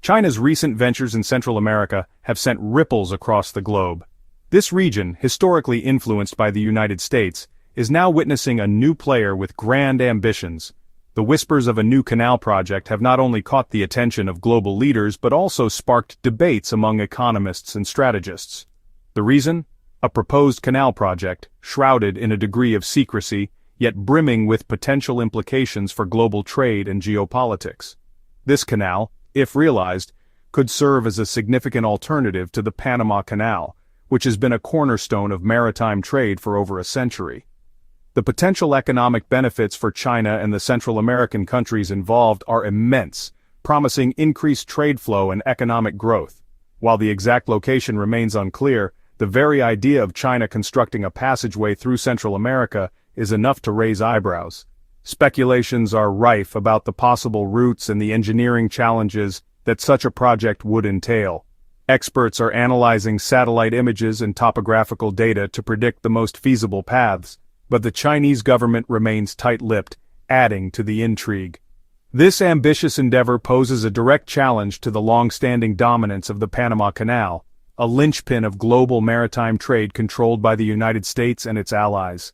China's recent ventures in Central America have sent ripples across the globe. This region, historically influenced by the United States, is now witnessing a new player with grand ambitions. The whispers of a new canal project have not only caught the attention of global leaders but also sparked debates among economists and strategists. The reason? A proposed canal project, shrouded in a degree of secrecy, yet brimming with potential implications for global trade and geopolitics. This canal, if realized, could serve as a significant alternative to the Panama Canal, which has been a cornerstone of maritime trade for over a century. The potential economic benefits for China and the Central American countries involved are immense, promising increased trade flow and economic growth. While the exact location remains unclear, the very idea of China constructing a passageway through Central America is enough to raise eyebrows. Speculations are rife about the possible routes and the engineering challenges that such a project would entail. Experts are analyzing satellite images and topographical data to predict the most feasible paths, but the Chinese government remains tight-lipped, adding to the intrigue. This ambitious endeavor poses a direct challenge to the long-standing dominance of the Panama Canal, a linchpin of global maritime trade controlled by the United States and its allies.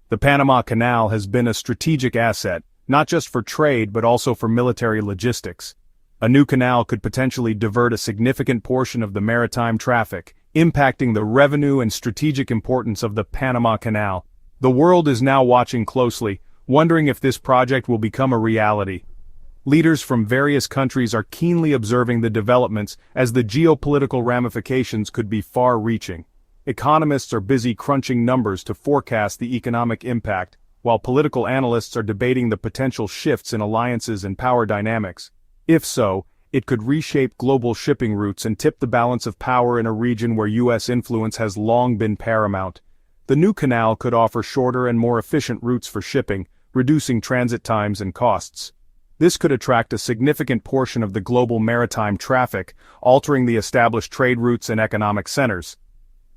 The Panama Canal has been a strategic asset, not just for trade but also for military logistics. A new canal could potentially divert a significant portion of the maritime traffic, impacting the revenue and strategic importance of the Panama Canal. The world is now watching closely, wondering if this project will become a reality. Leaders from various countries are keenly observing the developments as the geopolitical ramifications could be far-reaching. Economists are busy crunching numbers to forecast the economic impact, while political analysts are debating the potential shifts in alliances and power dynamics. If so, it could reshape global shipping routes and tip the balance of power in a region where U.S. influence has long been paramount. The new canal could offer shorter and more efficient routes for shipping, reducing transit times and costs. This could attract a significant portion of the global maritime traffic, altering the established trade routes and economic centers.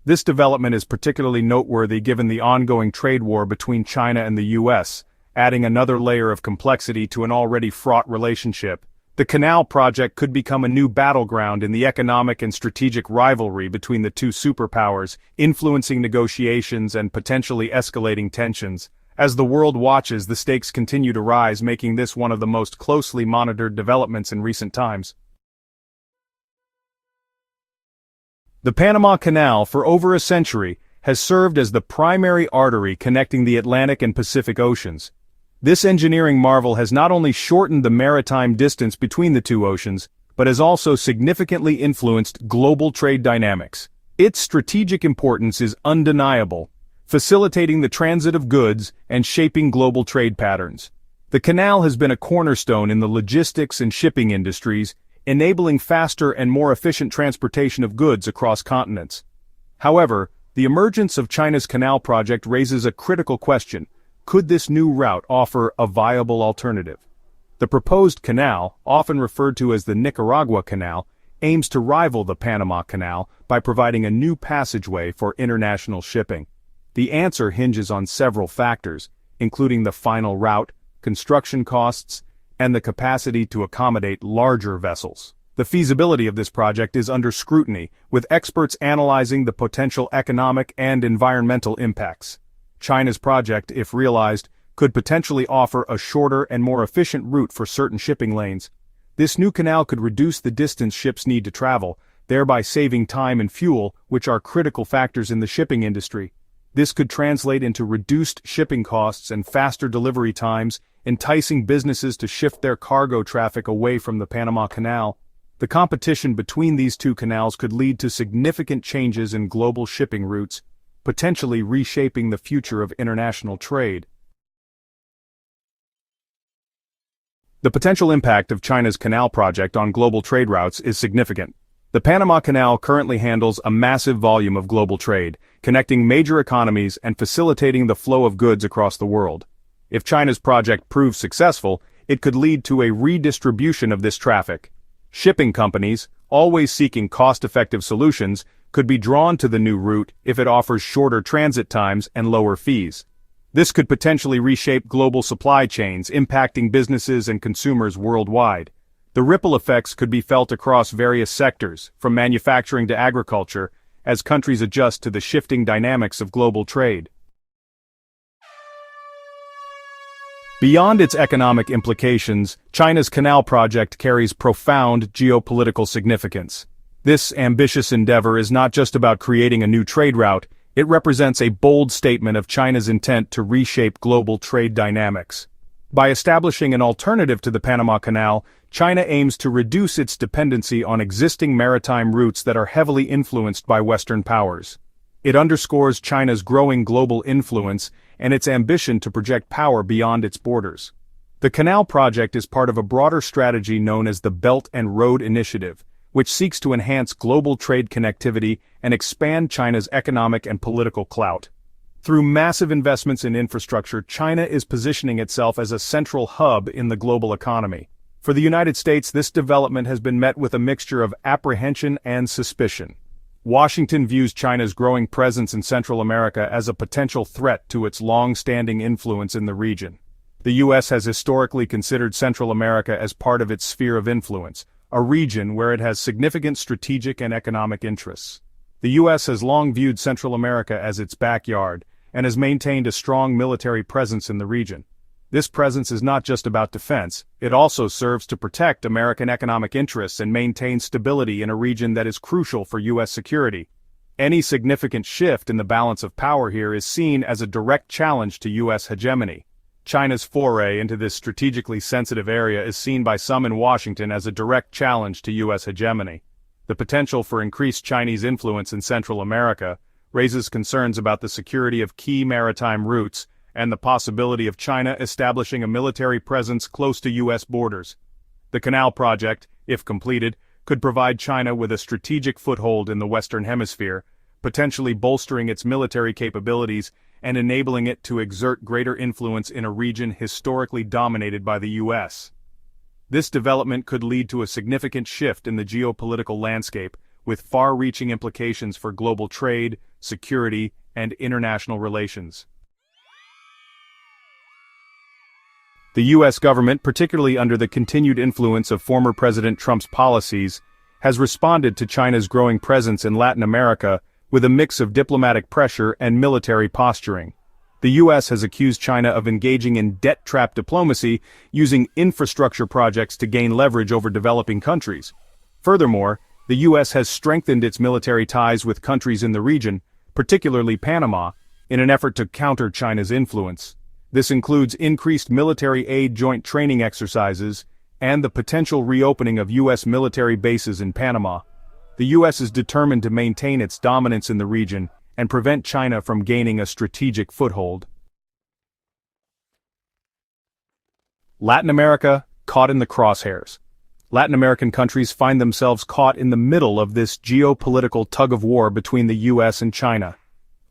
This development is particularly noteworthy given the ongoing trade war between China and the U.S., adding another layer of complexity to an already fraught relationship. The canal project could become a new battleground in the economic and strategic rivalry between the two superpowers, influencing negotiations and potentially escalating tensions. As the world watches, the stakes continue to rise, making this one of the most closely monitored developments in recent times. The Panama Canal, for over a century, has served as the primary artery connecting the Atlantic and Pacific Oceans. This engineering marvel has not only shortened the maritime distance between the two oceans, but has also significantly influenced global trade dynamics. Its strategic importance is undeniable, facilitating the transit of goods and shaping global trade patterns. The canal has been a cornerstone in the logistics and shipping industries, enabling faster and more efficient transportation of goods across continents. However, the emergence of China's canal project raises a critical question. Could this new route offer a viable alternative? The proposed canal, often referred to as the Nicaragua Canal, aims to rival the Panama Canal by providing a new passageway for international shipping. The answer hinges on several factors, including the final route, construction costs, and the capacity to accommodate larger vessels. The feasibility of this project is under scrutiny, with experts analyzing the potential economic and environmental impacts. China's project, if realized, could potentially offer a shorter and more efficient route for certain shipping lanes. This new canal could reduce the distance ships need to travel, thereby saving time and fuel, which are critical factors in the shipping industry. This could translate into reduced shipping costs and faster delivery times, enticing businesses to shift their cargo traffic away from the Panama Canal. The competition between these two canals could lead to significant changes in global shipping routes, potentially reshaping the future of international trade. The potential impact of China's canal project on global trade routes is significant. The Panama Canal currently handles a massive volume of global trade, connecting major economies and facilitating the flow of goods across the world. If China's project proves successful, it could lead to a redistribution of this traffic. Shipping companies, always seeking cost-effective solutions, could be drawn to the new route if it offers shorter transit times and lower fees. This could potentially reshape global supply chains, impacting businesses and consumers worldwide. The ripple effects could be felt across various sectors, from manufacturing to agriculture, as countries adjust to the shifting dynamics of global trade. Beyond its economic implications, China's canal project carries profound geopolitical significance. This ambitious endeavor is not just about creating a new trade route, it represents a bold statement of China's intent to reshape global trade dynamics. By establishing an alternative to the Panama Canal, China aims to reduce its dependency on existing maritime routes that are heavily influenced by Western powers. It underscores China's growing global influence and its ambition to project power beyond its borders. The canal project is part of a broader strategy known as the Belt and Road Initiative, which seeks to enhance global trade connectivity and expand China's economic and political clout. Through massive investments in infrastructure, China is positioning itself as a central hub in the global economy. For the United States, this development has been met with a mixture of apprehension and suspicion. Washington views China's growing presence in Central America as a potential threat to its long-standing influence in the region. The U.S. has historically considered Central America as part of its sphere of influence, a region where it has significant strategic and economic interests. The U.S. has long viewed Central America as its backyard, and has maintained a strong military presence in the region. This presence is not just about defense, it also serves to protect American economic interests and maintain stability in a region that is crucial for U.S. security. Any significant shift in the balance of power here is seen as a direct challenge to U.S. hegemony. China's foray into this strategically sensitive area is seen by some in Washington as a direct challenge to U.S. hegemony. The potential for increased Chinese influence in Central America raises concerns about the security of key maritime routes and the possibility of China establishing a military presence close to U.S. borders. The canal project, if completed, could provide China with a strategic foothold in the Western Hemisphere, potentially bolstering its military capabilities and enabling it to exert greater influence in a region historically dominated by the U.S. This development could lead to a significant shift in the geopolitical landscape, with far-reaching implications for global trade, security, and international relations. The U.S. government, particularly under the continued influence of former President Trump's policies, has responded to China's growing presence in Latin America with a mix of diplomatic pressure and military posturing. The U.S. has accused China of engaging in debt-trap diplomacy, using infrastructure projects to gain leverage over developing countries. Furthermore, the U.S. has strengthened its military ties with countries in the region, particularly Panama, in an effort to counter China's influence. This includes increased military aid joint training exercises and the potential reopening of U.S. military bases in Panama. The U.S. is determined to maintain its dominance in the region and prevent China from gaining a strategic foothold. Latin America, caught in the crosshairs. Latin American countries find themselves caught in the middle of this geopolitical tug-of-war between the U.S. and China.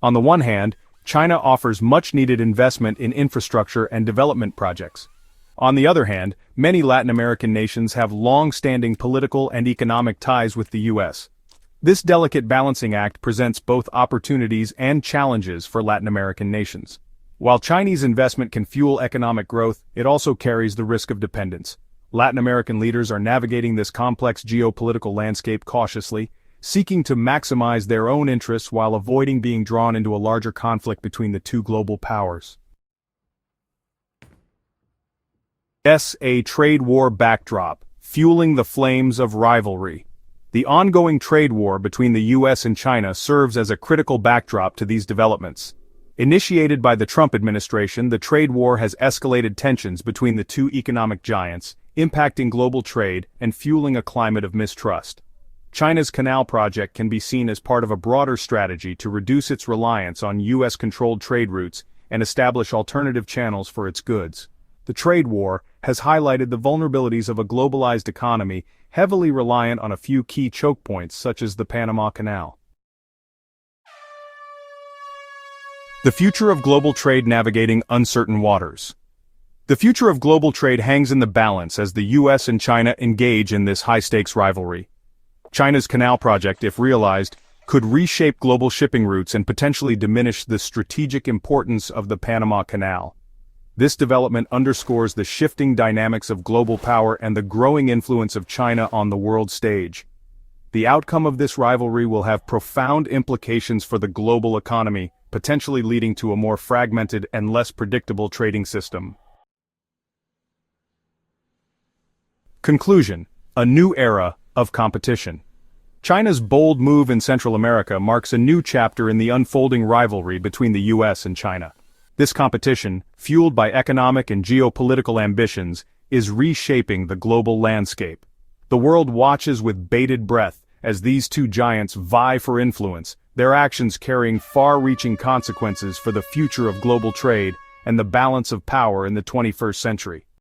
On the one hand, China offers much-needed investment in infrastructure and development projects. On the other hand, many Latin American nations have long-standing political and economic ties with the U.S. This delicate balancing act presents both opportunities and challenges for Latin American nations. While Chinese investment can fuel economic growth, it also carries the risk of dependence. Latin American leaders are navigating this complex geopolitical landscape cautiously, seeking to maximize their own interests while avoiding being drawn into a larger conflict between the two global powers. A trade war backdrop, fueling the flames of rivalry. The ongoing trade war between the U.S. and China serves as a critical backdrop to these developments. Initiated by the Trump administration, the trade war has escalated tensions between the two economic giants, impacting global trade and fueling a climate of mistrust. China's canal project can be seen as part of a broader strategy to reduce its reliance on U.S.-controlled trade routes and establish alternative channels for its goods. The trade war has highlighted the vulnerabilities of a globalized economy heavily reliant on a few key choke points such as the Panama Canal. The future of global trade navigating uncertain waters. The future of global trade hangs in the balance as the U.S. and China engage in this high-stakes rivalry. China's canal project, if realized, could reshape global shipping routes and potentially diminish the strategic importance of the Panama Canal. This development underscores the shifting dynamics of global power and the growing influence of China on the world stage. The outcome of this rivalry will have profound implications for the global economy, potentially leading to a more fragmented and less predictable trading system. Conclusion: a new era of competition. China's bold move in Central America marks a new chapter in the unfolding rivalry between the US and China. This competition, fueled by economic and geopolitical ambitions, is reshaping the global landscape. The world watches with bated breath as these two giants vie for influence, their actions carrying far-reaching consequences for the future of global trade and the balance of power in the 21st century.